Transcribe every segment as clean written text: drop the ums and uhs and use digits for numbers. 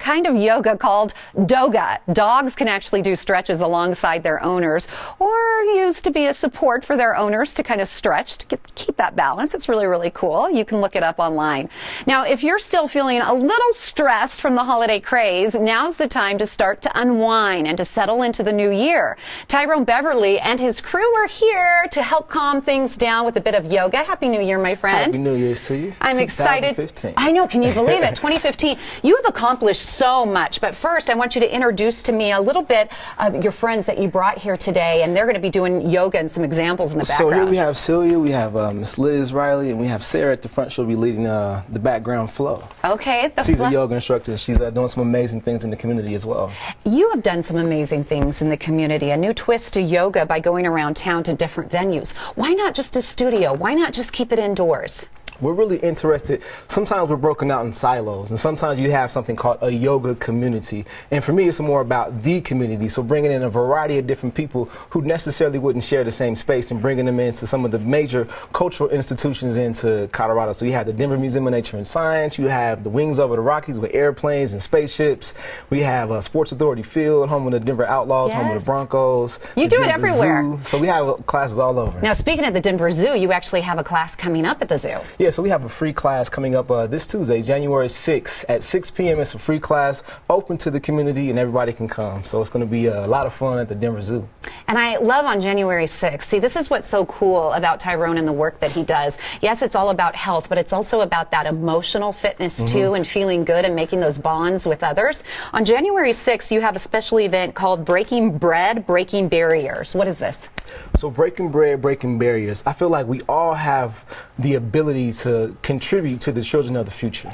kind of yoga called doga. Dogs can actually do stretches alongside their owners or used to be a support for their owners to kind of stretch to keep that balance. It's really, really cool. You can look it up online. Now, if you're still feeling a little stressed from the holiday craze, now's the time to start to unwind and to settle into the new year. Tyrone Beverly and his crew are here to help calm things down with a bit of yoga. Happy New Year, my friend. Happy New Year to you. I'm excited. I know. Can you believe it? 2015. You have accomplished so much. But first, I want you to introduce to me a little bit of your friends that you brought here today. And they're going to be doing yoga and some examples in the background. So here we have Celia, we have Miss Liz Riley, and we have Sarah at the front. She'll be leading the background flow. Okay. She's a yoga instructor. She's doing some amazing things in the community as well. You have done some amazing things in the community. A new twist to yoga by going around town to different venues. Why not just a studio? Why not just keep it indoors? We're really interested. Sometimes we're broken out in silos, and sometimes you have something called a yoga community. And for me, it's more about the community. So bringing in a variety of different people who necessarily wouldn't share the same space and bringing them into some of the major cultural institutions into Colorado. So you have the Denver Museum of Nature and Science. You have the Wings Over the Rockies with airplanes and spaceships. We have Sports Authority Field, home of the Denver Outlaws, home of the Broncos. You do it everywhere. Zoo. So we have classes all over. Now, speaking of the Denver Zoo, you actually have a class coming up at the zoo. Yeah, so we have a free class coming up this Tuesday, January 6th at 6 p.m. It's a free class open to the community and everybody can come. So it's going to be a lot of fun at the Denver Zoo. And I love on January 6th. See, this is what's so cool about Tyrone and the work that he does. Yes, it's all about health, but it's also about that emotional fitness too and feeling good and making those bonds with others. On January 6th, you have a special event called Breaking Bread, Breaking Barriers. What is this? So breaking bread, breaking barriers. I feel like we all have the ability to contribute to the children of the future.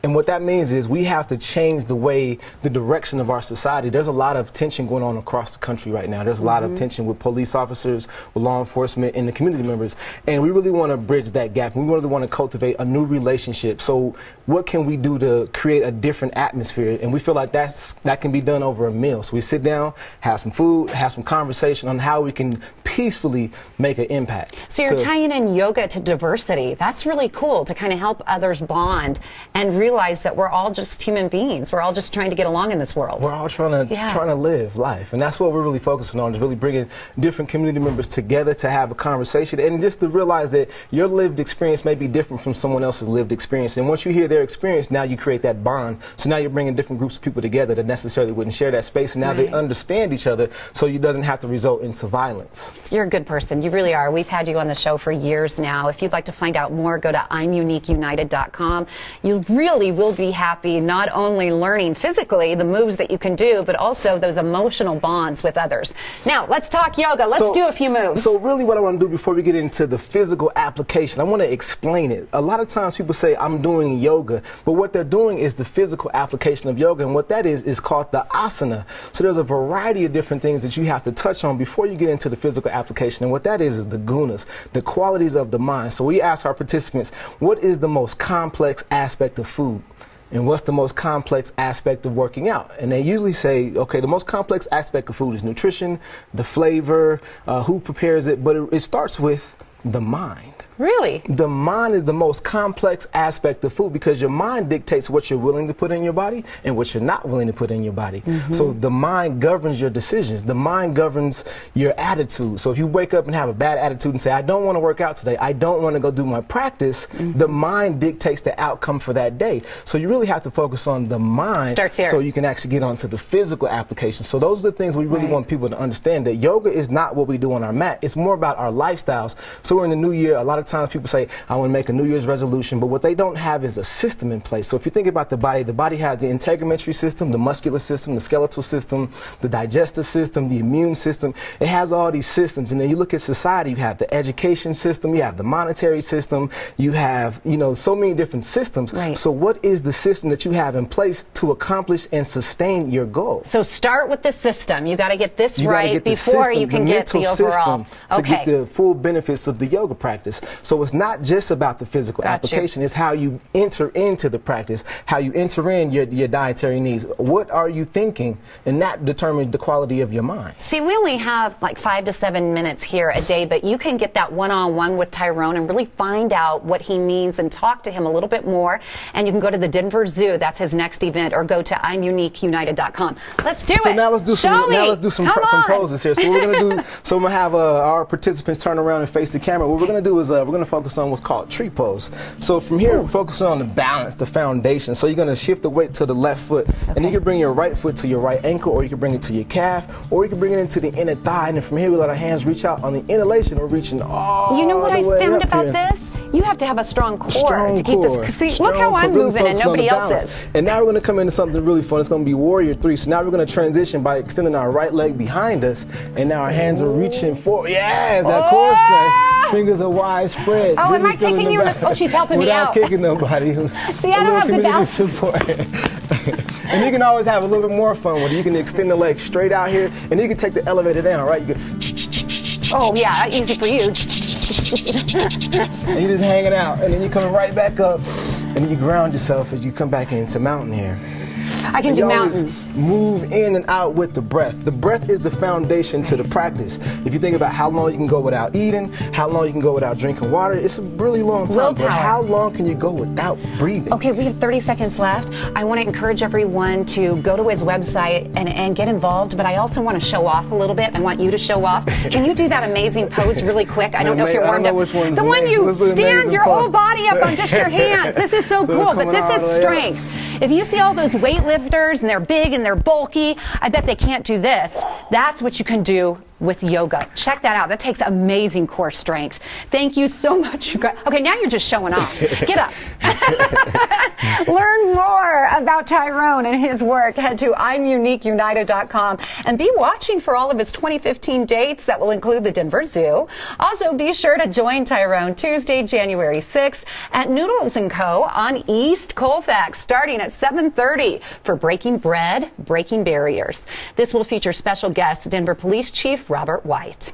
And what that means is we have to change the direction of our society. There's a lot of tension going on across the country right now. There's a lot of tension with police officers, with law enforcement, and the community members. And we really want to bridge that gap. We really want to cultivate a new relationship. So what can we do to create a different atmosphere? And we feel like that can be done over a meal. So we sit down, have some food, have some conversation on how we can peacefully make an impact. So you're tying in yoga to diversity. That's really cool to kind of help others bond and realize that we're all just human beings. We're all just trying to get along in this world. We're all trying to live life, and that's what we're really focusing on, is really bringing different community members together to have a conversation and just to realize that your lived experience may be different from someone else's lived experience. And once you hear their experience, now you create that bond. So now you're bringing different groups of people together that necessarily wouldn't share that space, and now they understand each other, so it doesn't have to result into violence. You're a good person. You really are. We've had you on the show for years now. If you'd like to find out more, go to I'mUniqueUnited.com. You really will be happy not only learning physically the moves that you can do, but also those emotional bonds with others. Now, let's talk yoga. Let's do a few moves. So really what I want to do before we get into the physical application, I want to explain it. A lot of times people say, I'm doing yoga, but what they're doing is the physical application of yoga, and what that is called the asana. So there's a variety of different things that you have to touch on before you get into the physical application, and what that is the gunas, the qualities of the mind. So we ask our participants, what is the most complex aspect of food? And what's the most complex aspect of working out? And they usually say, okay, the most complex aspect of food is nutrition, the flavor, who prepares it, but it starts with the mind. Really? The mind is the most complex aspect of food, because your mind dictates what you're willing to put in your body and what you're not willing to put in your body. So the mind governs your decisions. The mind governs your attitude. So if you wake up and have a bad attitude and say, I don't want to work out today, I don't want to go do my practice, the mind dictates the outcome for that day. So you really have to focus on the mind. Starts here. So you can actually get onto the physical application. So those are the things we really want people to understand, that yoga is not what we do on our mat. It's more about our lifestyles. So we're in the new year. A lot of times people say, I want to make a New Year's resolution, but what they don't have is a system in place. So if you think about the body has the integumentary system, the muscular system, the skeletal system, the digestive system, the immune system. It has all these systems. And then you look at society, you have the education system, you have the monetary system, you have, so many different systems. So what is the system that you have in place to accomplish and sustain your goal? So start with the system. You got to get this right before you can get the overall. To get the full benefits of the yoga practice. So it's not just about the physical application, it's how you enter into the practice, how you enter in your dietary needs. What are you thinking? And that determines the quality of your mind. See, we only have like 5 to 7 minutes here a day, but you can get that one-on-one with Tyrone and really find out what he means and talk to him a little bit more. And you can go to the Denver Zoo, that's his next event, or go to I'mUniqueUnited.com. Let's do it. So now let's do some poses here. So we're gonna I'm gonna have our participants turn around and face the camera. What we're gonna do is we're gonna focus on what's called tree pose. So from here, we're focusing on the balance, the foundation. So you're gonna shift the weight to the left foot, and you can bring your right foot to your right ankle, or you can bring it to your calf, or you can bring it into the inner thigh. And then from here, we let our hands reach out on the inhalation. We're reaching all You know what the I way found up about here. this? You have to have a strong core Strong to keep core. this. See, Strong look how I'm core. Really moving and focus on nobody the else balance. is. And now we're going to come into something really fun. It's going to be Warrior 3. So now we're going to transition by extending our right leg behind us, and now our hands are reaching forward. Yes, that core strength. Fingers are wide spread. Oh, Really am I feeling kicking you? Oh, she's helping me out. Without kicking nobody. See, I don't have the balance. Support. And you can always have a little bit more fun with it. You can extend the leg straight out here, and you can take the elevator down, right? You can. Oh, yeah, easy for you. And you're just hanging out, and then you're coming right back up, and then you ground yourself as you come back into mountain here. I can do mountain. Move in and out with the breath. The breath is the foundation to the practice. If you think about how long you can go without eating, how long you can go without drinking water, it's a really long time. Willpower. But how long can you go without breathing? Okay, we have 30 seconds left. I want to encourage everyone to go to his website and get involved, but I also want to show off a little bit. I want you to show off. Can you do that amazing pose really quick? I don't know if you're warmed up. The one you stand your whole body up on just your hands. This is so cool, but this is strength. If you see all those weightlifters and they're big and they're bulky, I bet they can't do this. That's what you can do with yoga. Check that out. That takes amazing core strength. Thank you so much, you guys. Okay, now you're just showing off. Get up. Learn more about Tyrone and his work. Head to I'mUniqueUnited.com and be watching for all of his 2015 dates that will include the Denver Zoo. Also, be sure to join Tyrone Tuesday, January 6th at Noodles & Co. on East Colfax, starting at 7:30 for Breaking Bread, Breaking Barriers. This will feature special guest Denver Police Chief Robert White.